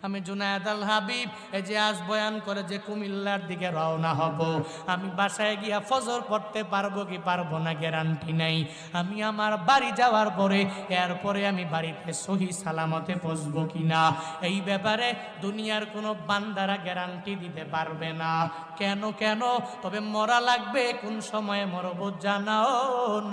আমি জুনায়েদ আল হাবিব এই যে আজ বয়ান করে যে কুমিল্লার দিকে রওনা হব, আমি বাসায় গিয়া ফজর পড়তে পারবো কি পারবো না গ্যারান্টি নাই। আমি আমার বাড়ি যাওয়ার পরে এরপরে আমি বাড়িতে সহি সালামতে পৌঁছবো কিনা এই ব্যাপারে দুনিয়ার কোনো বান্দারা গ্যারান্টি দিতে পারবে না। কেন কেন? তবে মরা লাগবে, কোন সময়ে মরব জানাও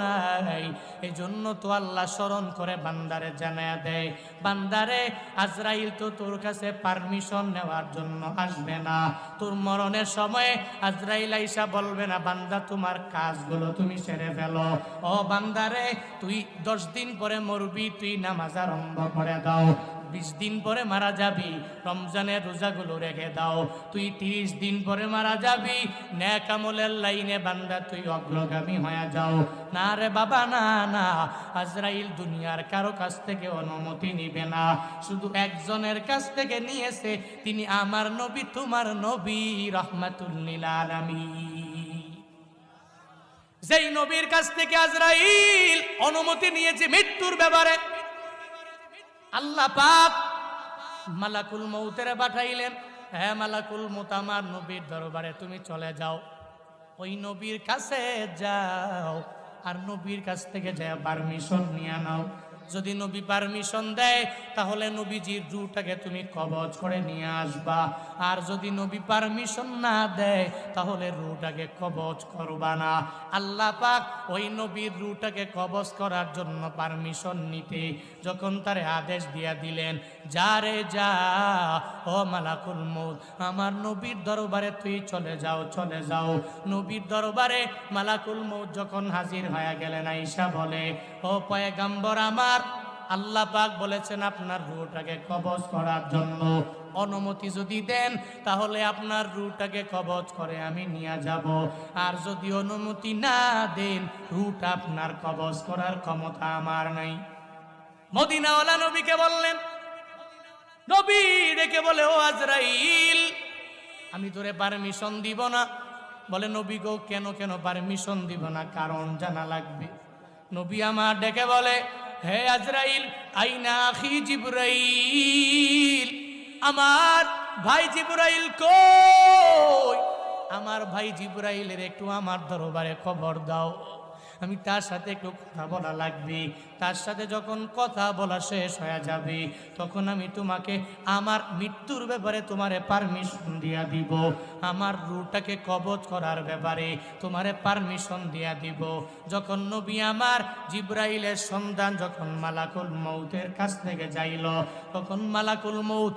নাই। এই জন্য তো আল্লাহ স্মরণ করে বান্দারে জানায়া দেয়, বান্দারে আজরাইল তো তোর কাছে পারমিশন নেওয়ার জন্য আসবে না। তোর মরণের সময়ে আজরাইল আইসা বলবে না বান্দা তোমার কাজগুলো তুমি সেরে ফেলো। ও বান্দারে, তুই 10 দিন পরে মরবি, তুই নামাজ আরম্ভ করে দাও। 20 দিন পরে মারা যাবি, রমজানের রোজাগুলো রেখে দাও। তুই 30 দিন পরে মারা যাবি, নেক আমলের লাইনে বান্দা তুই অগ্রগামী হয়ে যাও। না রে বাবা, না না, আজরাইল দুনিয়ার কারো কাছ থেকে অনুমতি নিবে না, শুধু একজনের কাছ থেকে নিয়েছে, তিনি আমার নবী, তোমার নবী রাহমাতুল লিল আলামিন। যেই নবীর কাছ থেকে আজরাইল অনুমতি নিয়েছে মৃত্যুর ব্যাপারে, আল্লাহ পাক মালাকুল মউতের পাঠাইলেন, হ্যাঁ মালাকুল মউত আমার নবীর দরবারে তুমি চলে যাও, ওই নবীর কাছে যাও, আর নবীর কাছ থেকে যায় পারমিশন নিয়ে নাও। যদি নবী পারমিশন দেয় তাহলে নবীজির রূহটাকে তুমি কবজ করে নিয়ে আসবা, আর যদি নবী পারমিশন না দেয় তাহলে রূহটাকে কবজ করবা না। আল্লাহ পাক ওই নবীর রূহটাকে কবজ করার জন্য পারমিশন নিতে যখন তারে আদেশ দিয়া দিলেন, যা রে যা, ও মালাকুল মউত আমার নবীর দরবারে তুই চলে যাও, চলে যাও। নবীর দরবারে মালাকুল মউত যখন হাজির হয়ে গেলেন, আয়েশা বলে, ও পয়গম্বর আমার, আল্লাহ পাক বলেছেন আপনার রূহটাকে কবজ করার জন্য, অনুমতি যদি দেন তাহলে আপনার রূহটাকে কবজ করে আমি নিয়ে যাব, আর যদি অনুমতি না দেন রূহটা আপনার কবজ করার ক্ষমতা আমার নাই। মদিনাওয়ালা নবীকে বললেন, নবী ডেকে বলে, ও আজরাইল, আমি তোরে পারমিশন দিব না। বলে, নবী গো, কেন কেন পারমিশন দিব না? কারণ জানা লাগবে। নবী আমার ডেকে বলে, হে আজরাইল, আইনা আখি জিবরাইল, আমার ভাই জিবরাইল কই? আমার ভাই জিবরাইলের একটু আমার দরবারে খবর দাও, আমি তার সাথে একটু কথা বলা লাগবে। তার সাথে যখন কথা বলা শেষ হয়ে যাবে তখন আমি তোমাকে আমার মৃত্যুর ব্যাপারে তোমারে পারমিশন দিয়া দিব, আমার রূহটাকে কবজ করার ব্যাপারে তোমারে পারমিশন দিয়া দিব। যখন নবী আমার জিবরাইলের সন্ধান যখন মালাকুল মউতের কাছ থেকে যাইল, তখন মালাকুল মউত